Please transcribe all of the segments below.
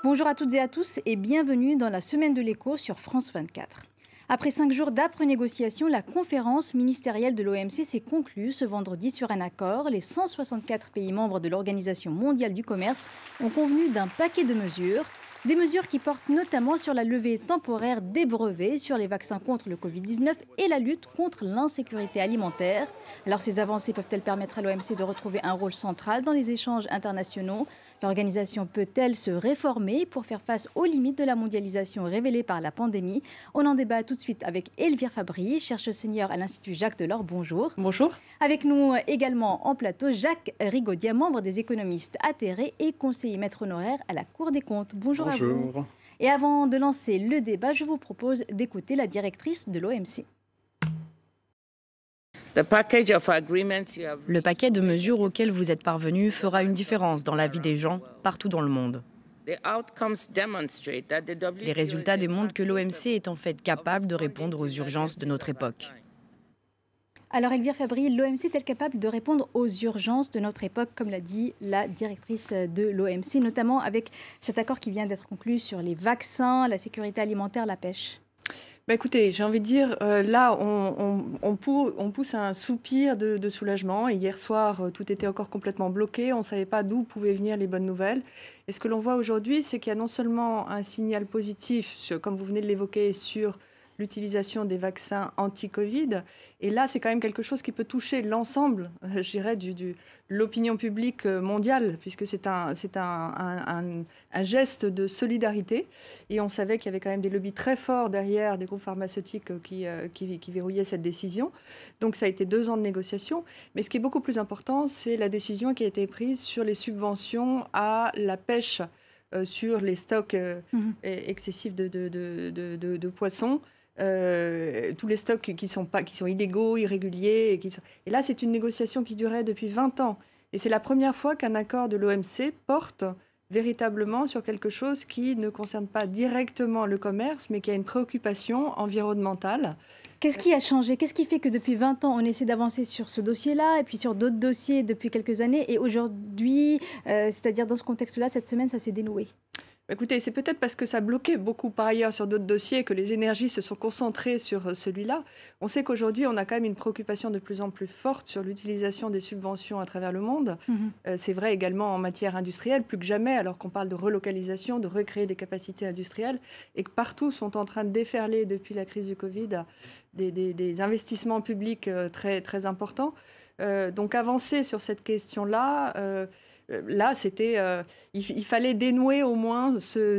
Bonjour à toutes et à tous et bienvenue dans la semaine de l'écho sur France 24. Après 5 jours d'âpres négociations, la conférence ministérielle de l'OMC s'est conclue ce vendredi sur un accord. Les 164 pays membres de l'Organisation mondiale du commerce ont convenu d'un paquet de mesures. Des mesures qui portent notamment sur la levée temporaire des brevets, sur les vaccins contre le Covid-19 et la lutte contre l'insécurité alimentaire. Alors ces avancées peuvent-elles permettre à l'OMC de retrouver un rôle central dans les échanges internationaux ? L'organisation peut-elle se réformer pour faire face aux limites de la mondialisation révélées par la pandémie ? On en débat tout de suite avec Elvire Fabry, chercheuse senior à l'Institut Jacques Delors. Bonjour. Bonjour. Avec nous également en plateau, Jacques Rigaudier, membre des économistes atterrés et conseiller maître honoraire à la Cour des comptes. Bonjour. À vous. Et avant de lancer le débat, je vous propose d'écouter la directrice de l'OMC. Le paquet de mesures auxquelles vous êtes parvenus fera une différence dans la vie des gens partout dans le monde. Les résultats démontrent que l'OMC est en fait capable de répondre aux urgences de notre époque. Alors Elvire Fabry, l'OMC est-elle capable de répondre aux urgences de notre époque, comme l'a dit la directrice de l'OMC, notamment avec cet accord qui vient d'être conclu sur les vaccins, la sécurité alimentaire, la pêche ? Écoutez, j'ai envie de dire, là, on pousse un soupir de soulagement. Et hier soir, tout était encore complètement bloqué. On ne savait pas d'où pouvaient venir les bonnes nouvelles. Et ce que l'on voit aujourd'hui, c'est qu'il y a non seulement un signal positif, comme vous venez de l'évoquer, sur l'utilisation des vaccins anti-Covid. Et là, c'est quand même quelque chose qui peut toucher l'ensemble, je dirais, de l'opinion publique mondiale, puisque c'est un geste de solidarité. Et on savait qu'il y avait quand même des lobbies très forts derrière des groupes pharmaceutiques qui verrouillaient cette décision. Donc ça a été 2 ans de négociations. Mais ce qui est beaucoup plus important, c'est la décision qui a été prise sur les subventions à la pêche, sur les stocks excessifs de poissons. Tous les stocks qui sont illégaux, irréguliers. Et là, c'est une négociation qui durait depuis 20 ans. Et c'est la première fois qu'un accord de l'OMC porte véritablement sur quelque chose qui ne concerne pas directement le commerce, mais qui a une préoccupation environnementale. Qu'est-ce qui a changé ? Qu'est-ce qui fait que depuis 20 ans, on essaie d'avancer sur ce dossier-là et puis sur d'autres dossiers depuis quelques années et aujourd'hui, c'est-à-dire dans ce contexte-là, cette semaine, ça s'est dénoué ? Écoutez, c'est peut-être parce que ça bloquait beaucoup par ailleurs sur d'autres dossiers que les énergies se sont concentrées sur celui-là. On sait qu'aujourd'hui, on a quand même une préoccupation de plus en plus forte sur l'utilisation des subventions à travers le monde. C'est vrai également en matière industrielle, plus que jamais, alors qu'on parle de relocalisation, de recréer des capacités industrielles, et que partout sont en train de déferler depuis la crise du Covid des investissements publics très, très importants. Donc avancer sur cette question-là... Là, il fallait dénouer au moins ce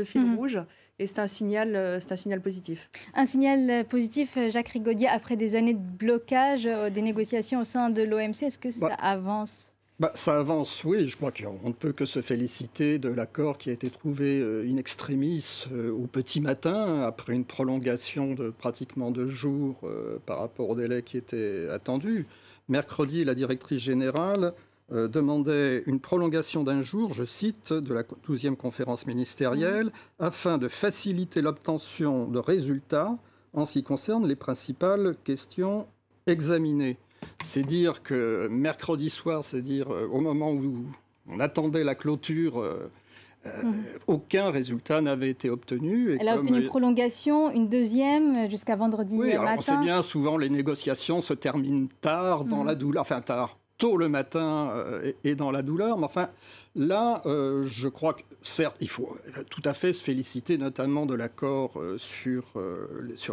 fil rouge. Et c'est un signal positif. Un signal positif, Jacques Rigaudier, après des années de blocage des négociations au sein de l'OMC, est-ce que ça avance ? Ça avance, oui. Je crois qu'on ne peut que se féliciter de l'accord qui a été trouvé in extremis au petit matin, après une prolongation de pratiquement 2 jours par rapport au délai qui était attendu. Mercredi, la directrice générale demandait une prolongation d'1 jour, je cite, de la 12e conférence ministérielle, afin de faciliter l'obtention de résultats en ce qui concerne les principales questions examinées. C'est dire que mercredi soir, c'est-à-dire au moment où on attendait la clôture, aucun résultat n'avait été obtenu. Elle a obtenu une prolongation, une deuxième, jusqu'à vendredi matin. Alors on sait bien, souvent les négociations se terminent tard, dans la douleur, enfin tôt le matin et dans la douleur. Mais enfin, là, je crois que, certes, il faut tout à fait se féliciter notamment de l'accord sur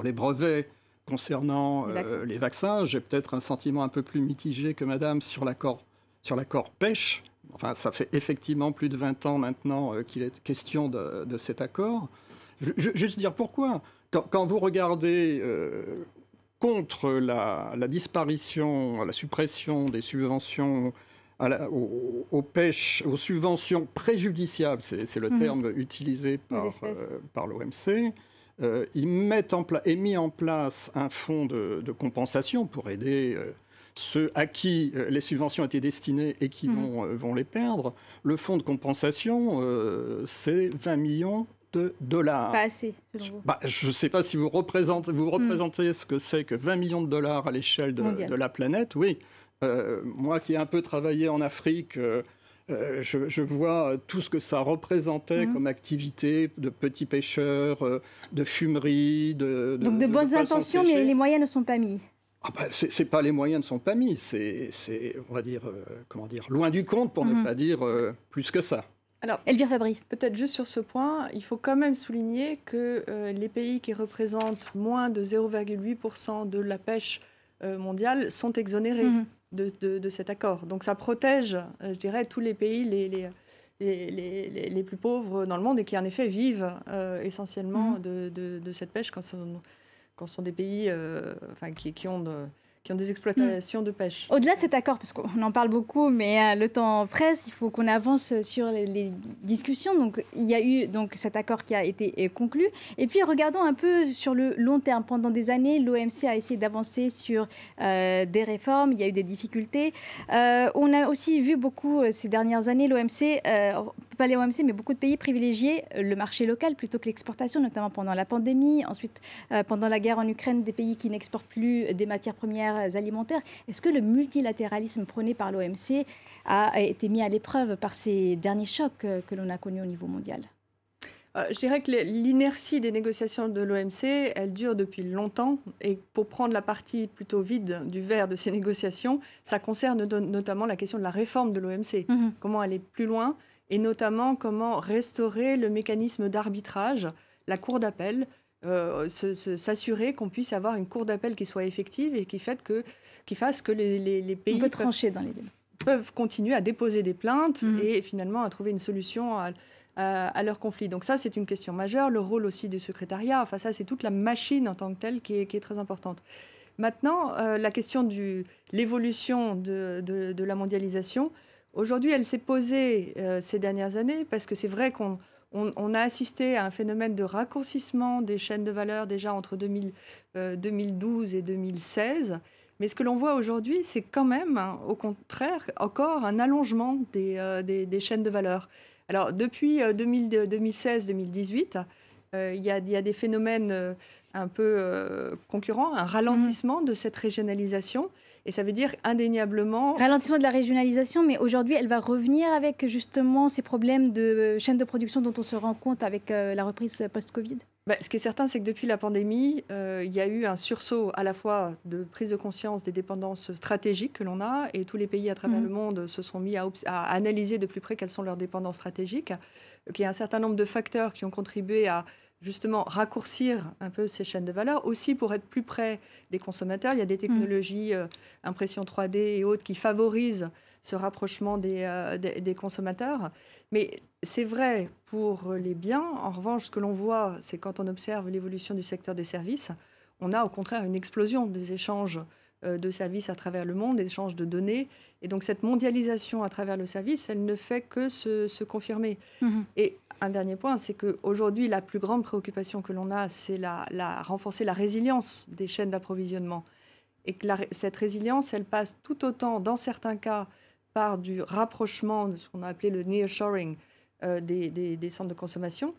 les brevets concernant les vaccins. J'ai peut-être un sentiment un peu plus mitigé que madame sur l'accord pêche. Enfin, ça fait effectivement plus de 20 ans maintenant qu'il est question de cet accord. Juste dire pourquoi. Quand vous regardez... contre la disparition, la suppression des subventions aux pêches, aux subventions préjudiciables, c'est le terme utilisé par l'OMC, est mis en place un fonds de compensation pour aider ceux à qui les subventions étaient destinées et qui vont les perdre. Le fonds de compensation, c'est 20 millions de dollars. Pas assez, selon vous. Je ne sais pas si vous représentez ce que c'est que 20 millions de dollars à l'échelle de la planète. Oui. Moi qui ai un peu travaillé en Afrique, Je vois tout ce que ça représentait comme activité de petits pêcheurs, de fumerie, Donc de bonnes intentions, mais les moyens ne sont pas mis. Ah bah, c'est pas les moyens ne sont pas mis, c'est on va dire, loin du compte pour ne pas dire plus que ça. Alors, Elvire Fabry. Peut-être juste sur ce point, il faut quand même souligner que les pays qui représentent moins de 0,8% de la pêche mondiale sont exonérés de cet accord. Donc ça protège, je dirais, tous les pays les plus pauvres dans le monde et qui en effet vivent essentiellement de cette pêche quand ce sont des pays qui ont des exploitations de pêche. Au-delà de cet accord, parce qu'on en parle beaucoup, mais le temps presse, il faut qu'on avance sur les discussions. Donc, il y a eu cet accord qui a été conclu. Et puis, regardons un peu sur le long terme. Pendant des années, l'OMC a essayé d'avancer sur des réformes. Il y a eu des difficultés. On a aussi vu beaucoup ces dernières années, l'OMC, pas les OMC, mais beaucoup de pays privilégier le marché local plutôt que l'exportation, notamment pendant la pandémie. Ensuite, pendant la guerre en Ukraine, des pays qui n'exportent plus des matières premières alimentaires. Est-ce que le multilatéralisme prôné par l'OMC a été mis à l'épreuve par ces derniers chocs que l'on a connus au niveau mondial ? Je dirais que l'inertie des négociations de l'OMC, elle dure depuis longtemps. Et pour prendre la partie plutôt vide du verre de ces négociations, ça concerne notamment la question de la réforme de l'OMC. Comment aller plus loin et notamment comment restaurer le mécanisme d'arbitrage, la cour d'appel, s'assurer qu'on puisse avoir une cour d'appel qui soit effective et qui fasse que les pays peuvent continuer à déposer des plaintes et finalement à trouver une solution à leur conflit. Donc ça, c'est une question majeure. Le rôle aussi du secrétariat, enfin ça, c'est toute la machine en tant que telle qui est très importante. Maintenant, la question de l'évolution de la mondialisation, aujourd'hui, elle s'est posée ces dernières années parce que c'est vrai qu'on a assisté à un phénomène de raccourcissement des chaînes de valeur déjà entre 2012 et 2016. Mais ce que l'on voit aujourd'hui, c'est quand même, au contraire, encore un allongement des chaînes de valeur. Alors, depuis 2016-2018, il y a des phénomènes un peu concurrents, un ralentissement de cette régionalisation. Et ça veut dire indéniablement... Ralentissement de la régionalisation, mais aujourd'hui, elle va revenir avec justement ces problèmes de chaîne de production dont on se rend compte avec la reprise post-Covid. Ce qui est certain, c'est que depuis la pandémie, il y a eu un sursaut à la fois de prise de conscience des dépendances stratégiques que l'on a, et tous les pays à travers le monde se sont mis à analyser de plus près quelles sont leurs dépendances stratégiques, qu'il y a un certain nombre de facteurs qui ont contribué à justement raccourcir un peu ces chaînes de valeur, aussi pour être plus près des consommateurs. Il y a des technologies, impression 3D et autres, qui favorisent ce rapprochement des consommateurs. Mais c'est vrai pour les biens. En revanche, ce que l'on voit, c'est quand on observe l'évolution du secteur des services, on a au contraire une explosion des échanges de services à travers le monde, des échanges de données. Et donc cette mondialisation à travers le service, elle ne fait que se confirmer. Et un dernier point, c'est qu'aujourd'hui, la plus grande préoccupation que l'on a, c'est renforcer la résilience des chaînes d'approvisionnement. Et que cette résilience, elle passe tout autant, dans certains cas, par du rapprochement de ce qu'on a appelé le nearshoring des centres de consommation,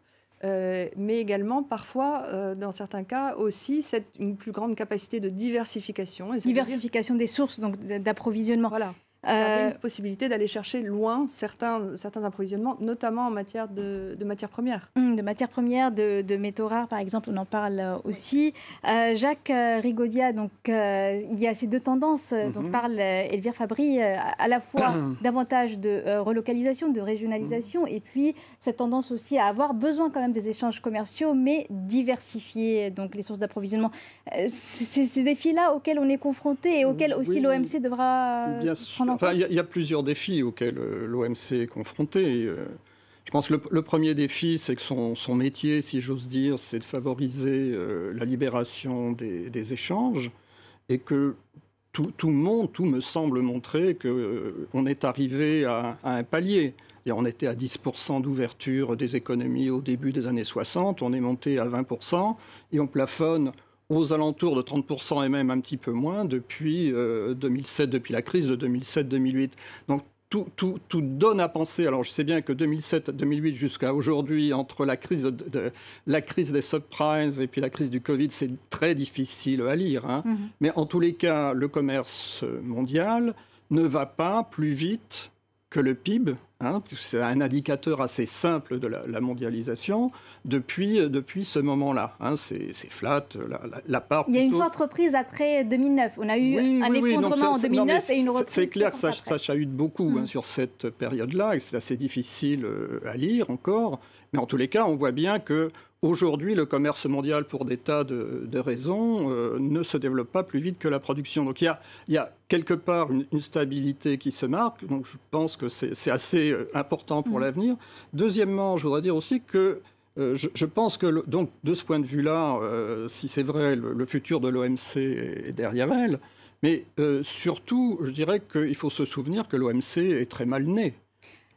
mais également, parfois, dans certains cas, aussi, une plus grande capacité de diversification. Diversification des sources donc d'approvisionnement. Voilà. Il y a une possibilité d'aller chercher loin certains approvisionnements, notamment en matière de matières premières. De matières premières, de métaux rares, par exemple, on en parle aussi. Jacques Rigaudia, donc, il y a ces deux tendances dont parle Elvire Fabry, à la fois davantage de relocalisation, de régionalisation, et puis cette tendance aussi à avoir besoin quand même des échanges commerciaux, mais diversifier donc, les sources d'approvisionnement. C'est ces défis-là auxquels on est confronté et auxquels aussi l'OMC devra prendre. Enfin, il y a plusieurs défis auxquels l'OMC est confronté. Je pense que le premier défi, c'est que son métier, si j'ose dire, c'est de favoriser la libération des échanges et que tout me semble montrer qu'on est arrivé à un palier. Et on était à 10% d'ouverture des économies au début des années 60, on est monté à 20% et on plafonne aux alentours de 30% et même un petit peu moins depuis 2007, depuis la crise de 2007-2008. Donc tout donne à penser. Alors je sais bien que 2007-2008 jusqu'à aujourd'hui, entre la crise des subprimes et puis la crise du Covid, c'est très difficile à lire. Mais en tous les cas, le commerce mondial ne va pas plus vite que le PIB c'est un indicateur assez simple de la mondialisation depuis ce moment-là. C'est flat, la part... Il y a une forte reprise après 2009. On a eu un effondrement en 2009 et une reprise. C'est clair que ça chahute beaucoup sur cette période-là, et c'est assez difficile à lire encore. Mais en tous les cas, on voit bien que aujourd'hui, le commerce mondial, pour des tas de raisons, ne se développe pas plus vite que la production. Donc il y a quelque part une stabilité qui se marque. Donc je pense que c'est assez important pour l'avenir. Deuxièmement, je voudrais dire aussi que je pense que, donc, de ce point de vue-là, si c'est vrai, le futur de l'OMC est derrière elle. Mais surtout, je dirais qu'il faut se souvenir que l'OMC est très mal née.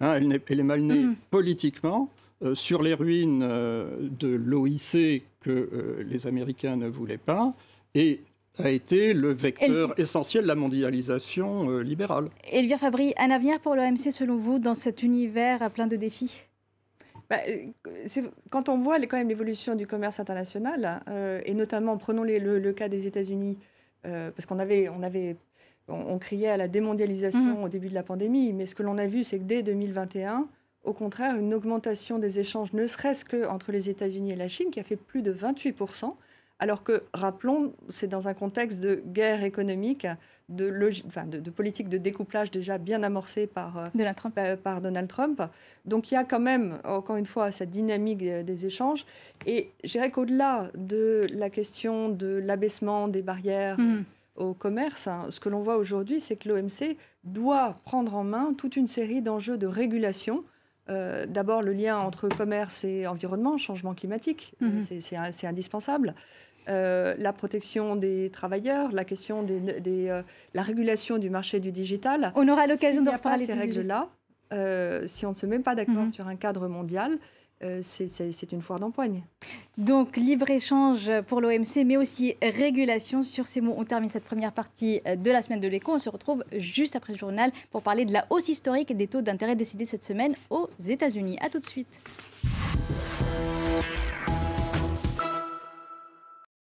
Elle est mal née politiquement. Sur les ruines de l'OIC que les Américains ne voulaient pas, et a été le vecteur essentiel de la mondialisation libérale. Elvire Fabry, un avenir pour l'OMC selon vous dans cet univers plein de défis? Quand on voit quand même l'évolution du commerce international, et notamment prenons le cas des États-Unis, parce on criait à la démondialisation au début de la pandémie, mais ce que l'on a vu, c'est que dès 2021, au contraire, une augmentation des échanges, ne serait-ce qu'entre les États-Unis et la Chine, qui a fait plus de 28%, alors que, rappelons, c'est dans un contexte de guerre économique, de politique de découplage déjà bien amorcée par Donald Trump. Donc il y a quand même, encore une fois, cette dynamique des échanges. Et je dirais qu'au-delà de la question de l'abaissement des barrières au commerce, ce que l'on voit aujourd'hui, c'est que l'OMC doit prendre en main toute une série d'enjeux de régulation. D'abord, le lien entre commerce et environnement, changement climatique, c'est indispensable. La protection des travailleurs, la question la régulation du marché du digital. On aura l'occasion de reparler de ces règles-là. Si on ne se met pas d'accord sur un cadre mondial, c'est une foire d'empoigne. Donc, libre-échange pour l'OMC, mais aussi régulation. Sur ces mots, on termine cette première partie de la semaine de l'écho. On se retrouve juste après le journal pour parler de la hausse historique des taux d'intérêt décidés cette semaine aux États-Unis. À tout de suite.